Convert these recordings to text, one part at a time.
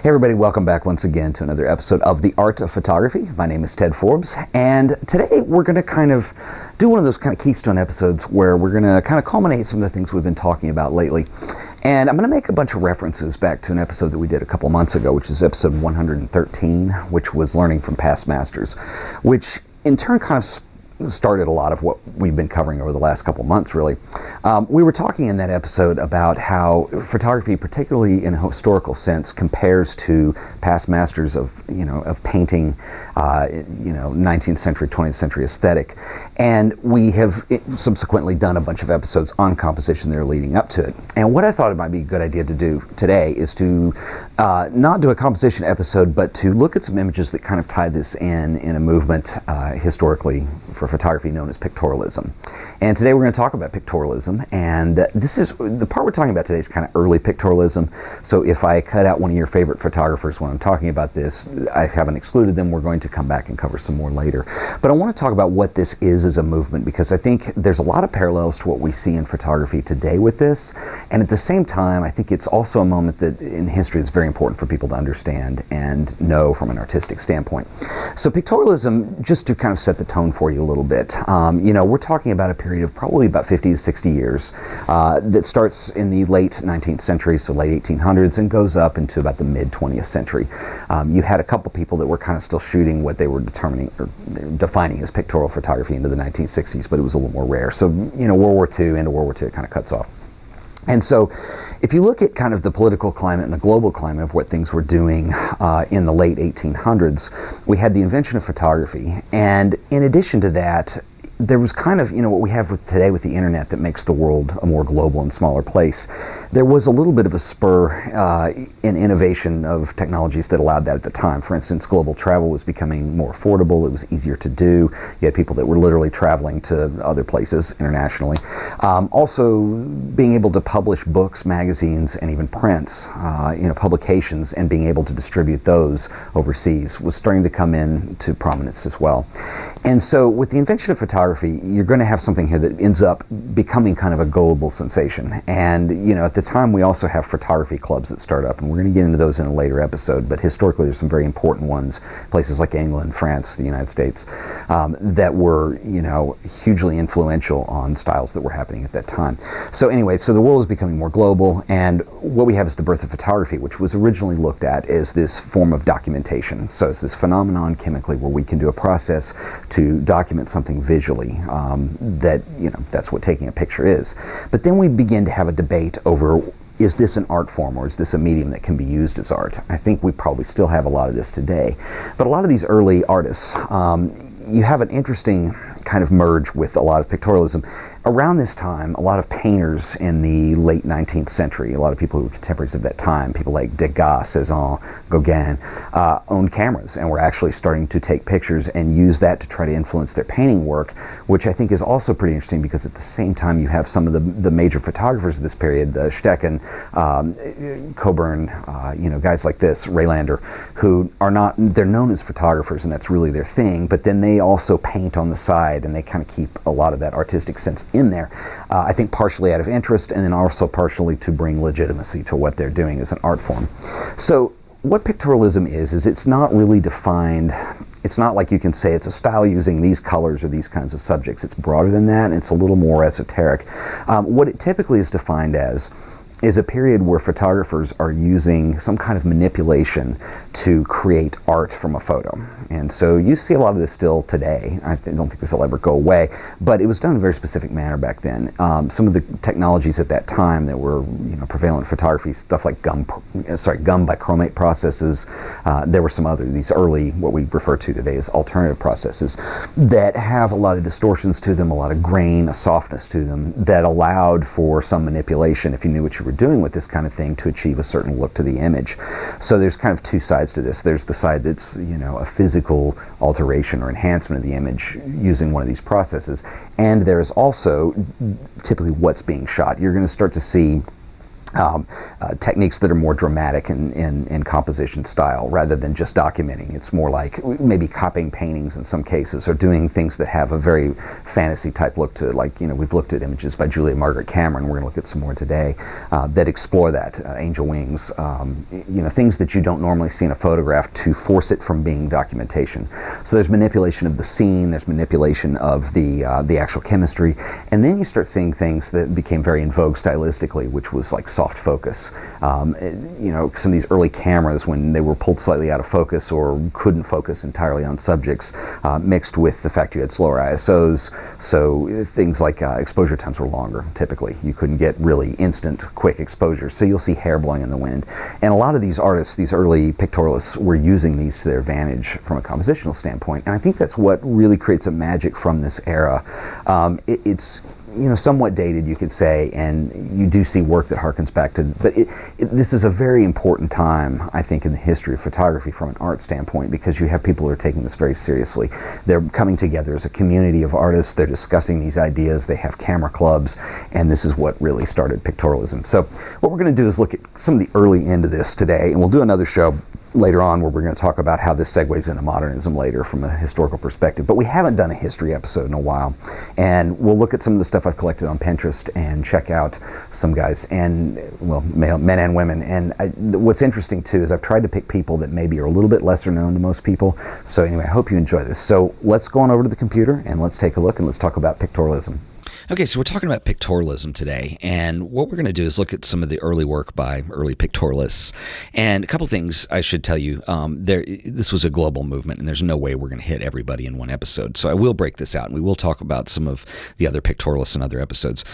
Everybody, welcome back once again to another episode of The Art of Photography. My name is Ted Forbes, and today we're going to kind of do one of those kind of keystone episodes where we're going to kind of culminate some of the things we've been talking about lately. And I'm going to make a bunch of references back to an episode that we did a couple months ago, which is episode 113, which was Learning from Past Masters, which in turn kind of started a lot of what we've been covering over the last couple months, really. We were talking in that episode about how photography, particularly in a historical sense, compares to past masters of painting, 19th century, 20th century aesthetic. And we have subsequently done a bunch of episodes on composition that are leading up to it. And what I thought it might be a good idea to do today is to not do a composition episode, but to look at some images that kind of tie this in a movement historically for photography known as pictorialism. And today we're going to talk about pictorialism, and this is the part we're talking about today is kind of early pictorialism. So if I cut out one of your favorite photographers when I'm talking about this, I haven't excluded them. We're going to come back and cover some more later. But I want to talk about what this is as a movement, because I think there's a lot of parallels to what we see in photography today with this. And at the same time, I think it's also a moment that in history is very important for people to understand and know from an artistic standpoint. So pictorialism, just to kind of set the tone for you a little bit, we're talking about a period of probably about 50 to 60 years that starts in the late 19th century, so late 1800s, and goes up into about the mid 20th century. You had a couple people that were kind of still shooting what they were defining as pictorial photography into the 1960s, but it was a little more rare. So, World War II, into World War II, it kind of cuts off. And so if you look at kind of the political climate and the global climate of what things were doing in the late 1800s, we had the invention of photography. And in addition to that, there was kind of, what we have today with the internet that makes the world a more global and smaller place. There was a little bit of a spur in innovation of technologies that allowed that at the time. For instance, global travel was becoming more affordable. It was easier to do. You had people that were literally traveling to other places internationally. Also, being able to publish books, magazines, and even prints, publications, and being able to distribute those overseas was starting to come into prominence as well. And so with the invention of photography, you're going to have something here that ends up becoming kind of a global sensation. And, at the time we also have photography clubs that start up, and we're going to get into those in a later episode, but historically there's some very important ones, places like England, France, the United States, that were, hugely influential on styles that were happening at that time. So anyway, so the world is becoming more global, and what we have is the birth of photography, which was originally looked at as this form of documentation. So it's this phenomenon chemically where we can do a process to document something visually. That's what taking a picture is. But then we begin to have a debate over, is this an art form or is this a medium that can be used as art? I think we probably still have a lot of this today. But a lot of these early artists, you have an interesting kind of merge with a lot of pictorialism. Around this time, a lot of painters in the late 19th century, a lot of people who were contemporaries of that time, people like Degas, Cezanne, Gauguin, owned cameras and were actually starting to take pictures and use that to try to influence their painting work, which I think is also pretty interesting because at the same time you have some of the major photographers of this period, Stecken, Coburn, guys like this, Raylander, who are not, they're known as photographers and that's really their thing, but then they also paint on the side and they kind of keep a lot of that artistic sense in there. I think partially out of interest and then also partially to bring legitimacy to what they're doing as an art form. So what pictorialism is it's not really defined. It's not like you can say it's a style using these colors or these kinds of subjects. It's broader than that and it's a little more esoteric. What it typically is defined as is a period where photographers are using some kind of manipulation to create art from a photo. And so you see a lot of this still today. I don't think this will ever go away, but it was done in a very specific manner back then. Some of the technologies at that time that were prevalent in photography, stuff like gum bichromate processes. There were some other, these early, what we refer to today as alternative processes that have a lot of distortions to them, a lot of grain, a softness to them that allowed for some manipulation, if you knew what you were doing with this kind of thing, to achieve a certain look to the image. So there's kind of two sides to this. There's the side that's a physical alteration or enhancement of the image using one of these processes, and there's also typically what's being shot. You're going to start to see techniques that are more dramatic in composition style rather than just documenting. It's more like maybe copying paintings in some cases, or doing things that have a very fantasy type look to it. Like, we've looked at images by Julia Margaret Cameron, we're going to look at some more today, that explore that, angel wings, things that you don't normally see in a photograph to force it from being documentation. So there's manipulation of the scene, there's manipulation of the actual chemistry, and then you start seeing things that became very in vogue stylistically, which was like soft focus. Some of these early cameras, when they were pulled slightly out of focus or couldn't focus entirely on subjects, mixed with the fact you had slower ISOs, so things like exposure times were longer. Typically, you couldn't get really instant, quick exposure, so you'll see hair blowing in the wind. And a lot of these artists, these early pictorialists, were using these to their advantage from a compositional standpoint, and I think that's what really creates a magic from this era. It's somewhat dated, you could say, and you do see work that harkens back to, but this is a very important time, I think, in the history of photography from an art standpoint, because you have people who are taking this very seriously. They're coming together as a community of artists, they're discussing these ideas, they have camera clubs, and this is what really started pictorialism. So what we're going to do is look at some of the early end of this today, and we'll do another show later on where we're going to talk about how this segues into modernism later from a historical perspective. But we haven't done a history episode in a while, and we'll look at some of the stuff I've collected on Pinterest and check out some guys, and men and women. And what's interesting too is I've tried to pick people that maybe are a little bit lesser known to most people. So anyway, I hope you enjoy this. So let's go on over to the computer and let's take a look and let's talk about pictorialism. Okay, so we're talking about pictorialism today, and what we're going to do is look at some of the early work by early pictorialists. And a couple things I should tell you, this was a global movement, and there's no way we're going to hit everybody in one episode. So I will break this out, and we will talk about some of the other pictorialists in other episodes.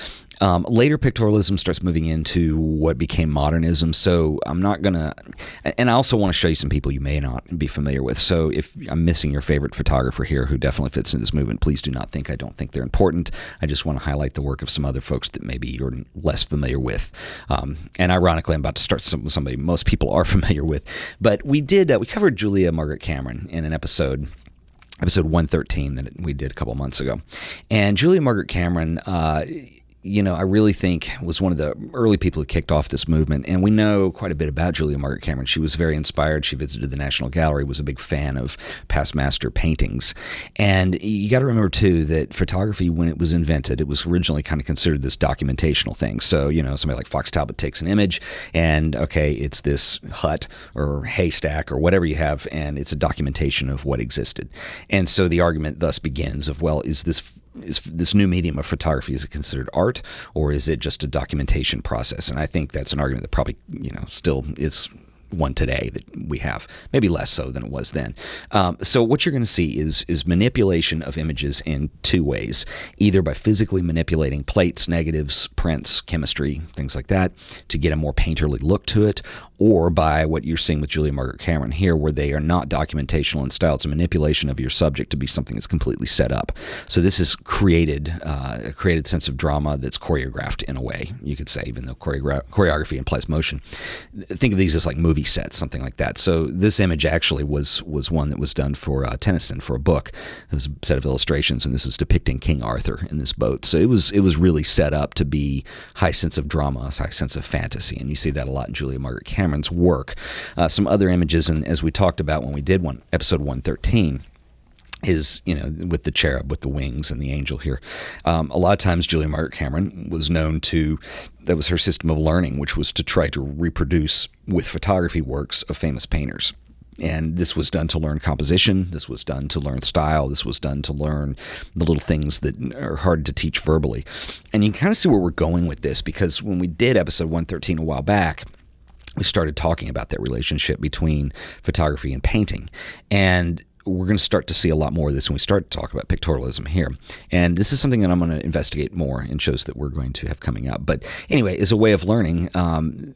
Later pictorialism starts moving into what became modernism, so I'm not going to, and I also want to show you some people you may not be familiar with. So if I'm missing your favorite photographer here who definitely fits in this movement, please do not think I don't think they're important. I just want to highlight the work of some other folks that maybe you're less familiar with. And ironically, I'm about to start somebody most people are familiar with. But we covered Julia Margaret Cameron in an episode 113 that we did a couple months ago. And Julia Margaret Cameron, I really think was one of the early people who kicked off this movement. And we know quite a bit about Julia Margaret Cameron. She was very inspired. She visited the National Gallery, was a big fan of past master paintings. And you got to remember, too, that photography, when it was invented, it was originally kind of considered this documentational thing. So, somebody like Fox Talbot takes an image and, okay, it's this hut or haystack or whatever you have, and it's a documentation of what existed. And so the argument thus begins of, well, is this new medium of photography, is it considered art, or is it just a documentation process? And I think that's an argument that probably, still is one today that we have, maybe less so than it was then. So what you're going to see is manipulation of images in two ways, either by physically manipulating plates, negatives, prints, chemistry, things like that, to get a more painterly look to it, or by what you're seeing with Julia Margaret Cameron here, where they are not documentational in style. It's a manipulation of your subject to be something that's completely set up. So this is created a created sense of drama that's choreographed in a way, you could say, even though choreography implies motion. Think of these as like movie sets, something like that. So this image actually was one that was done for Tennyson for a book. It was a set of illustrations, and this is depicting King Arthur in this boat. So it was really set up to be high sense of drama, high sense of fantasy, and you see that a lot in Julia Margaret Cameron's work. Some other images, and as we talked about when we did episode 113, is, with the cherub with the wings and the angel here. A lot of times Julia Margaret Cameron was known to, that was her system of learning, which was to try to reproduce with photography works of famous painters. And this was done to learn composition, this was done to learn style, this was done to learn the little things that are hard to teach verbally. And you can kind of see where we're going with this, because when we did episode 113 a while back, we started talking about that relationship between photography and painting. And we're going to start to see a lot more of this when we start to talk about pictorialism here. And this is something that I'm going to investigate more in shows that we're going to have coming up. But anyway, as a way of learning,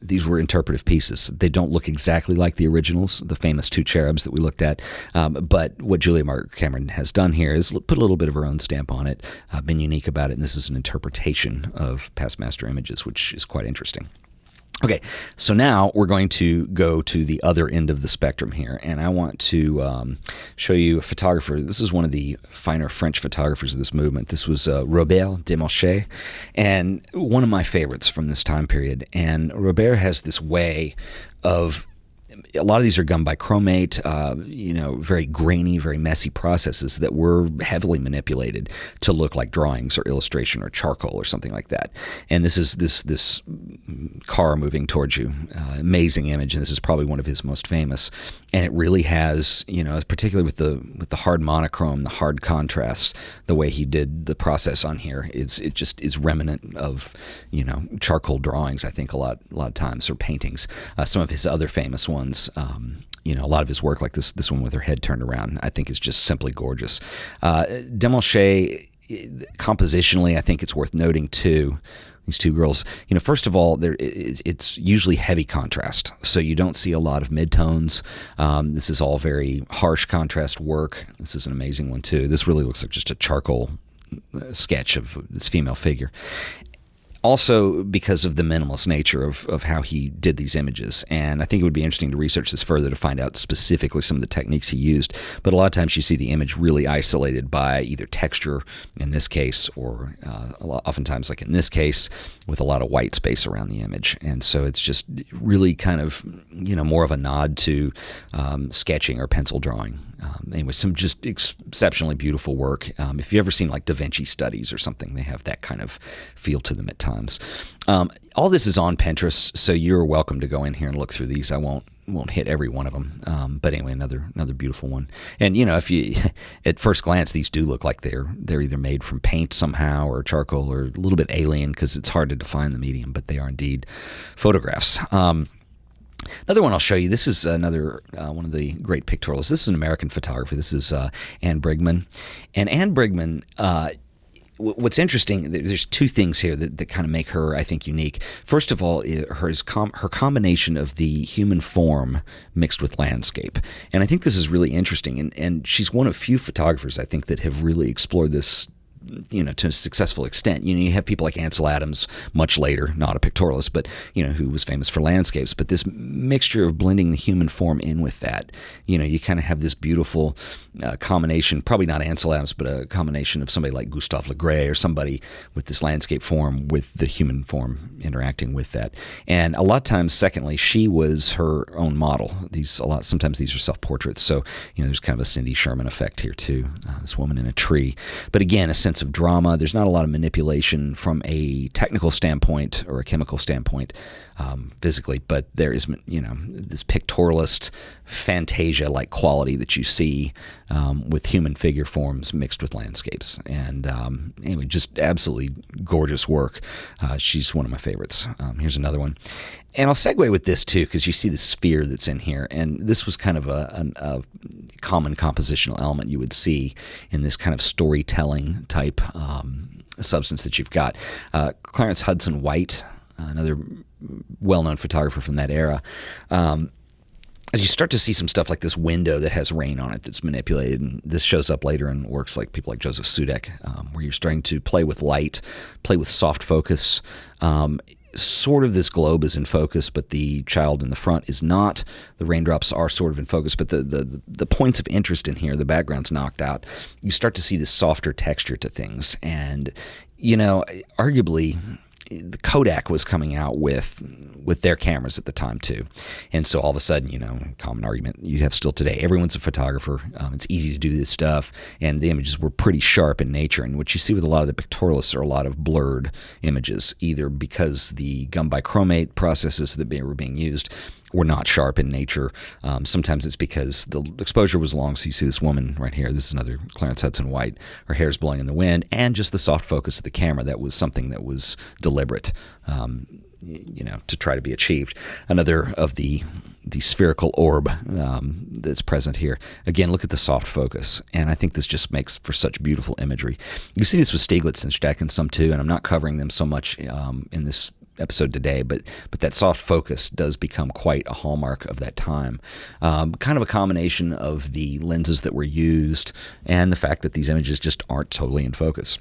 these were interpretive pieces. They don't look exactly like the originals, the famous two cherubs that we looked at. But what Julia Margaret Cameron has done here is put a little bit of her own stamp on it, been unique about it. And this is an interpretation of past master images, which is quite interesting. Okay, so now we're going to go to the other end of the spectrum here, and I want to show you a photographer. This is one of the finer French photographers of this movement. This was Roble, demosshay, and one of my favorites from this time period. And Robert has this way of, a lot of these are done by chromate, very grainy, very messy processes that were heavily manipulated to look like drawings or illustration or charcoal or something like that. And this is this car moving towards you, amazing image, and this is probably one of his most famous. And it really has, particularly with the hard monochrome, the hard contrast, the way he did the process on here, it just is remnant of charcoal drawings. I think a lot of times, or paintings. Some of his other famous ones. A lot of his work, like this one with her head turned around, I think is just simply gorgeous. Demosshay, compositionally, I think it's worth noting too. These two girls, first of all, it's usually heavy contrast, so you don't see a lot of midtones. This is all very harsh contrast work. This is an amazing one too. This really looks like just a charcoal sketch of this female figure. Also, because of the minimalist nature of how he did these images. And I think it would be interesting to research this further to find out specifically some of the techniques he used. But a lot of times you see the image really isolated by either texture, in this case, or oftentimes, like in this case, with a lot of white space around the image. And so it's just really kind of, more of a nod to sketching or pencil drawing. Anyway, some just exceptionally beautiful work. If you've ever seen like Da Vinci studies or something, they have that kind of feel to them at times. All this is on Pinterest, so you're welcome to go in here and look through these. I won't hit every one of them, but anyway, another beautiful one. And if you at first glance, these do look like they're either made from paint somehow or charcoal or a little bit alien because it's hard to define the medium, but they are indeed photographs. Another one I'll show you. This is another one of the great pictorialists. This is an American photographer. This is Anne Brigman. And Anne Brigman, what's interesting, there's two things here that kind of make her, I think, unique. First of all, her combination of the human form mixed with landscape. And I think this is really interesting. And she's one of few photographers, I think, that have really explored this to a successful extent. You have people like Ansel Adams, much later, not a pictorialist, but, who was famous for landscapes. But this mixture of blending the human form in with that, you kind of have this beautiful combination, probably not Ansel Adams, but a combination of somebody like Gustave Le Gray or somebody with this landscape form with the human form interacting with that. And a lot of times, secondly, she was her own model. Sometimes these are self-portraits. So, there's kind of a Cindy Sherman effect here too, this woman in a tree. But again, a sense of drama. There's not a lot of manipulation from a technical standpoint or a chemical standpoint physically, but there is, this pictorialist fantasia-like quality that you see with human figure forms mixed with landscapes. And anyway, just absolutely gorgeous work. She's one of my favorites. Here's another one. And I'll segue with this too, because you see the sphere that's in here, and this was kind of a common compositional element you would see in this kind of storytelling type substance that you've got. Clarence Hudson White, another well-known photographer from that era. As you start to see some stuff like this window that has rain on it that's manipulated, and this shows up later in works like people like Joseph Sudeck, where you're starting to play with light, play with soft focus. Sort of this globe is in focus, but the child in the front is not. The raindrops are sort of in focus, but the points of interest in here, the background's knocked out. You start to see this softer texture to things. And, arguably, the Kodak was coming out with their cameras at the time too, and so all of a sudden, common argument you have still today, everyone's a photographer. It's easy to do this stuff, and the images were pretty sharp in nature. And what you see with a lot of the pictorialists are a lot of blurred images, either because the gum bichromate processes that were being used were not sharp in nature. Sometimes it's because the exposure was long. So you see this woman right here. This is another Clarence Hudson White. Her hair's blowing in the wind, and just the soft focus of the camera. That was something that was deliberate, to try to be achieved. Another of the spherical orb that's present here. Again, look at the soft focus, and I think this just makes for such beautiful imagery. You see this with Stieglitz and Steck some too, and I'm not covering them so much in this episode today, but that soft focus does become quite a hallmark of that time. Kind of a combination of the lenses that were used and the fact that these images just aren't totally in focus.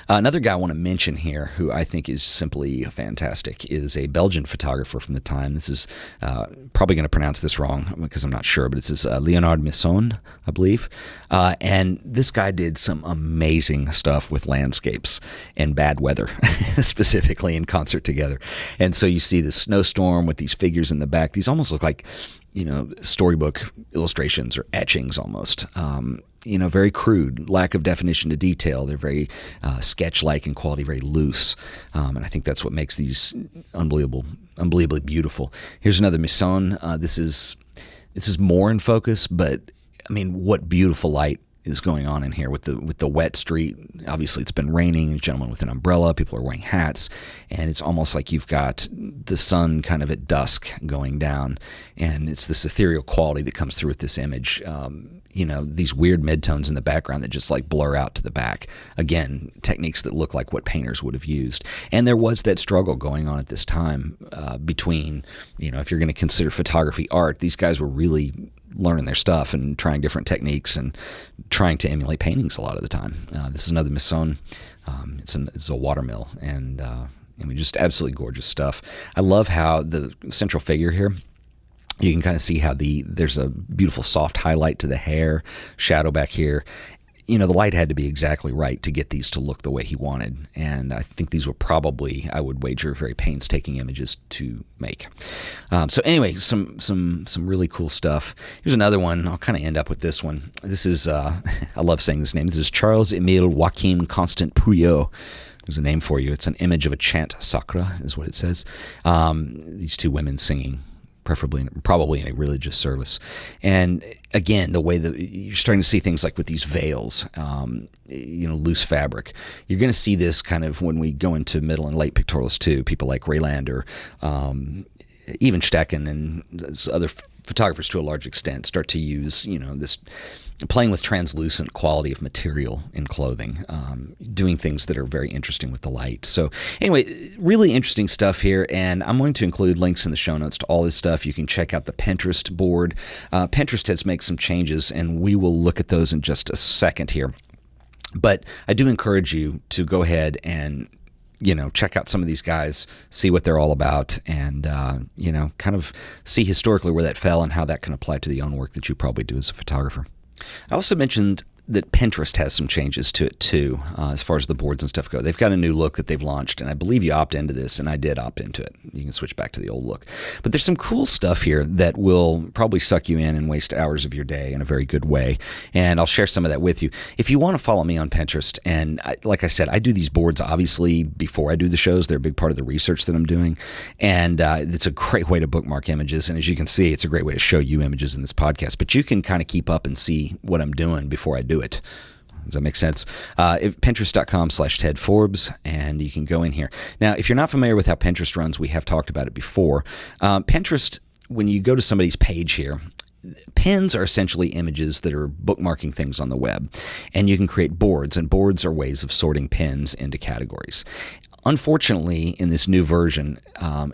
Another guy I want to mention here who I think is simply fantastic is a Belgian photographer from the time. This is probably going to pronounce this wrong because I'm not sure, but it's Leonardo Sohn, I believe. And this guy did some amazing stuff with landscapes and bad weather, specifically in concert together. And so you see this snowstorm with these figures in the back. These almost look like, storybook illustrations or etchings almost. Very crude, lack of definition to detail. They're very sketch-like in quality, very loose. And I think that's what makes these unbelievably beautiful. Here's another Misson. This is more in focus, but I mean, what beautiful light is going on in here with the wet street. Obviously, it's been raining. A gentleman with an umbrella. People are wearing hats, and it's almost like you've got the sun kind of at dusk going down, and it's this ethereal quality that comes through with this image. These weird midtones in the background that just like blur out to the back. Again, techniques that look like what painters would have used. And there was that struggle going on at this time between, if you're going to consider photography art, these guys were really learning their stuff and trying different techniques and trying to emulate paintings a lot of the time. This is another Misson. It's a watermill, and just absolutely gorgeous stuff. I love how the central figure here, you can kind of see how there's a beautiful soft highlight to the hair, shadow back here. The light had to be exactly right to get these to look the way he wanted. And I think these were probably, I would wager, very painstaking images to make. So anyway, some really cool stuff. Here's another one. I'll kind of end up with this one. This is, I love saying this name. This is Charles Emile Joaquin Constant Puyo. There's a name for you. It's an image of a chant sacra, is what it says. These two women singing, probably in a religious service. And again, the way that you're starting to see things like with these veils, loose fabric. You're going to see this kind of when we go into middle and late pictorialists too. People like Raylander, even Stecken and other photographers to a large extent start to use, this playing with translucent quality of material in clothing, doing things that are very interesting with the light. So anyway, really interesting stuff here, and I'm going to include links in the show notes to all this stuff. You can check out the Pinterest board. Pinterest has made some changes, and we will look at those in just a second here. But I do encourage you to go ahead and check out some of these guys, see what they're all about, and, kind of see historically where that fell and how that can apply to the own work that you probably do as a photographer. I also mentioned that Pinterest has some changes to it too, as far as the boards and stuff go. They've got a new look that they've launched, and I believe you opt into this, and I did opt into it. You can switch back to the old look. But there's some cool stuff here that will probably suck you in and waste hours of your day in a very good way, and I'll share some of that with you. If you want to follow me on Pinterest, and like I said, I do these boards obviously before I do the shows. They're a big part of the research that I'm doing, and it's a great way to bookmark images, and as you can see, it's a great way to show you images in this podcast, but you can kind of keep up and see what I'm doing before I do it. Does that make sense? Pinterest.com/Ted Forbes, and you can go in here. Now, if you're not familiar with how Pinterest runs, we have talked about it before. Pinterest, when you go to somebody's page here, pins are essentially images that are bookmarking things on the web, and you can create boards, and boards are ways of sorting pins into categories. Unfortunately, in this new version,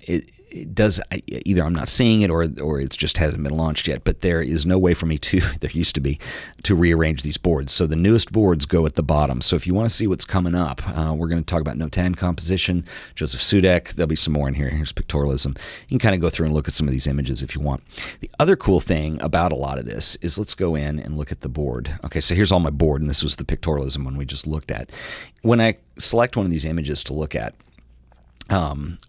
it does, either I'm not seeing it or it just hasn't been launched yet, but there is no way for me to, there used to be, to rearrange these boards. So the newest boards go at the bottom. So if you want to see what's coming up, we're going to talk about Notan composition, Joseph Sudek. There'll be some more in here. Here's Pictorialism. You can kind of go through and look at some of these images if you want. The other cool thing about a lot of this is, let's go in and look at the board. Okay, so here's all my board, and this was the Pictorialism one we just looked at. When I select one of these images to look at,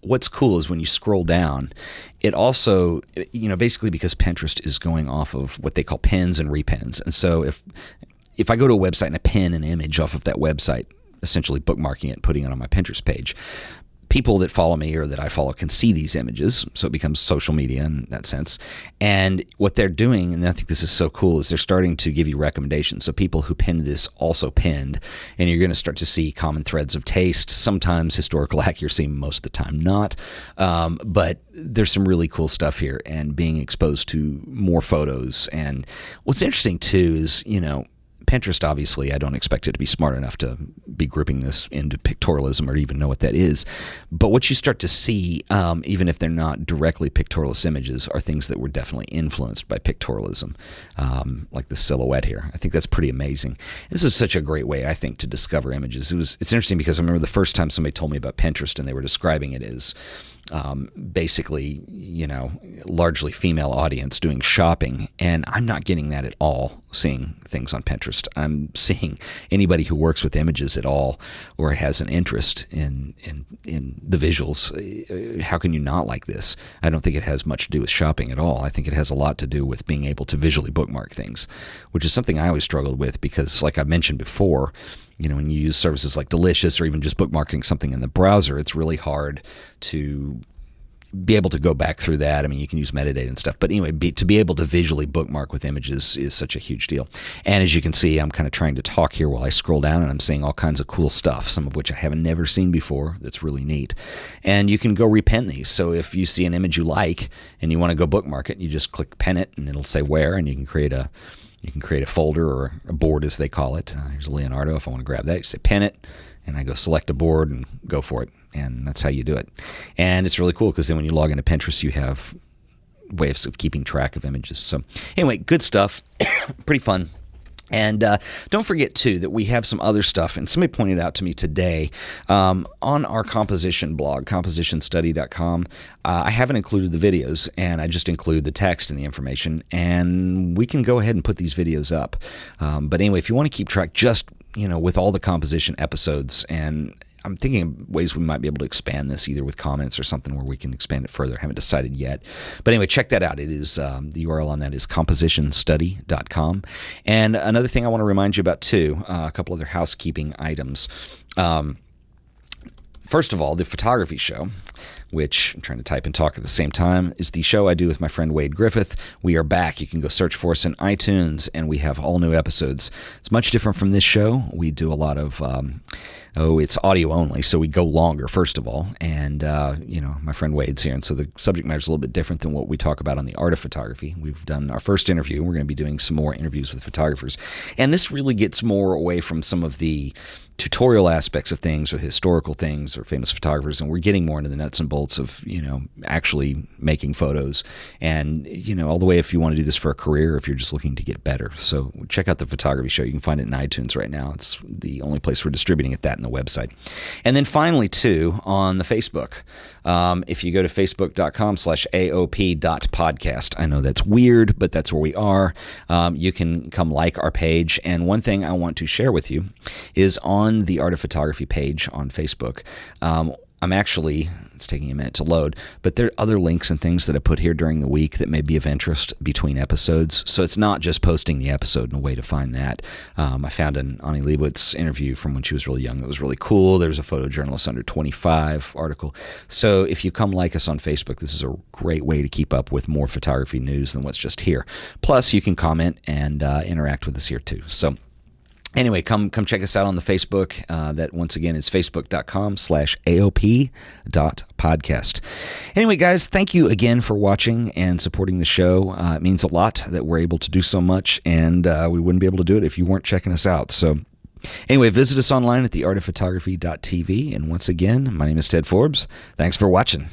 what's cool is when you scroll down, it also, basically because Pinterest is going off of what they call pins and repins. And so if I go to a website and I pin an image off of that website, essentially bookmarking it and putting it on my Pinterest page, people that follow me or that I follow can see these images, so it becomes social media in that sense. And what they're doing, and I think this is so cool, is they're starting to give you recommendations. So people who pinned this also pinned, and you're going to start to see common threads of taste, sometimes historical accuracy, most of the time not. But there's some really cool stuff here, and being exposed to more photos. And what's interesting too is, Pinterest, obviously, I don't expect it to be smart enough to be grouping this into pictorialism or even know what that is. But what you start to see, even if they're not directly pictorialist images, are things that were definitely influenced by pictorialism, like the silhouette here. I think that's pretty amazing. This is such a great way, I think, to discover images. It's interesting because I remember the first time somebody told me about Pinterest and they were describing it as basically, largely female audience doing shopping, and I'm not getting that at all seeing things on Pinterest. I'm seeing anybody who works with images at all or has an interest in the visuals. How can you not like this? I don't think it has much to do with shopping at all. I think it has a lot to do with being able to visually bookmark things, which is something I always struggled with because, like I mentioned before, when you use services like Delicious or even just bookmarking something in the browser, it's really hard to be able to go back through that. I mean, you can use metadata and stuff, but anyway, to be able to visually bookmark with images is such a huge deal. And as you can see, I'm kind of trying to talk here while I scroll down, and I'm seeing all kinds of cool stuff, some of which I haven't never seen before. That's really neat. And you can go repen these. So if you see an image you like and you want to go bookmark it, you just click pen it, and it'll say where, and you can create a folder or a board, as they call it. Here's Leonardo. If I want to grab that, you say pen it, and I go select a board and go for it. And that's how you do it. And it's really cool because then when you log into Pinterest, you have ways of keeping track of images. So anyway, good stuff. Pretty fun. And don't forget, too, that we have some other stuff. And somebody pointed out to me today on our composition blog, compositionstudy.com, I haven't included the videos, and I just include the text and the information. And we can go ahead and put these videos up. But anyway, if you want to keep track just, with all the composition episodes, and I'm thinking of ways we might be able to expand this either with comments or something where we can expand it further. I haven't decided yet. But anyway, check that out. It is the URL on that is compositionstudy.com. And another thing I want to remind you about, too, a couple other housekeeping items. First of all, the photography show, which I'm trying to type and talk at the same time, is the show I do with my friend Wade Griffith. We are back. You can go search for us in iTunes, and we have all new episodes. It's much different from this show. We do a lot of, it's audio only, so we go longer, first of all. And, my friend Wade's here, and so the subject matter is a little bit different than what we talk about on the art of photography. We've done our first interview. We're going to be doing some more interviews with photographers. And this really gets more away from some of the tutorial aspects of things or historical things or famous photographers, and we're getting more into the nuts and bolts of actually making photos, and all the way if you want to do this for a career, if you're just looking to get better. So check out the photography show. You can find it in iTunes right now. It's the only place we're distributing it, that and the website. And then finally, too, on the Facebook, if you go to facebook.com/aop.podcast, I know that's weird, but that's where we are. You can come like our page, and one thing I want to share with you is on the Art of Photography page on Facebook. I'm actually, it's taking a minute to load, but there are other links and things that I put here during the week that may be of interest between episodes. So it's not just posting the episode and a way to find that. I found an Ani Leibowitz interview from when she was really young that was really cool. There's a photojournalist under 25 article. So if you come like us on Facebook, this is a great way to keep up with more photography news than what's just here. Plus, you can comment and interact with us here too. So anyway, come check us out on the Facebook. That, once again, is facebook.com/aop.podcast. Anyway, guys, thank you again for watching and supporting the show. It means a lot that we're able to do so much, and we wouldn't be able to do it if you weren't checking us out. So anyway, visit us online at theartofphotography.tv. And once again, my name is Ted Forbes. Thanks for watching.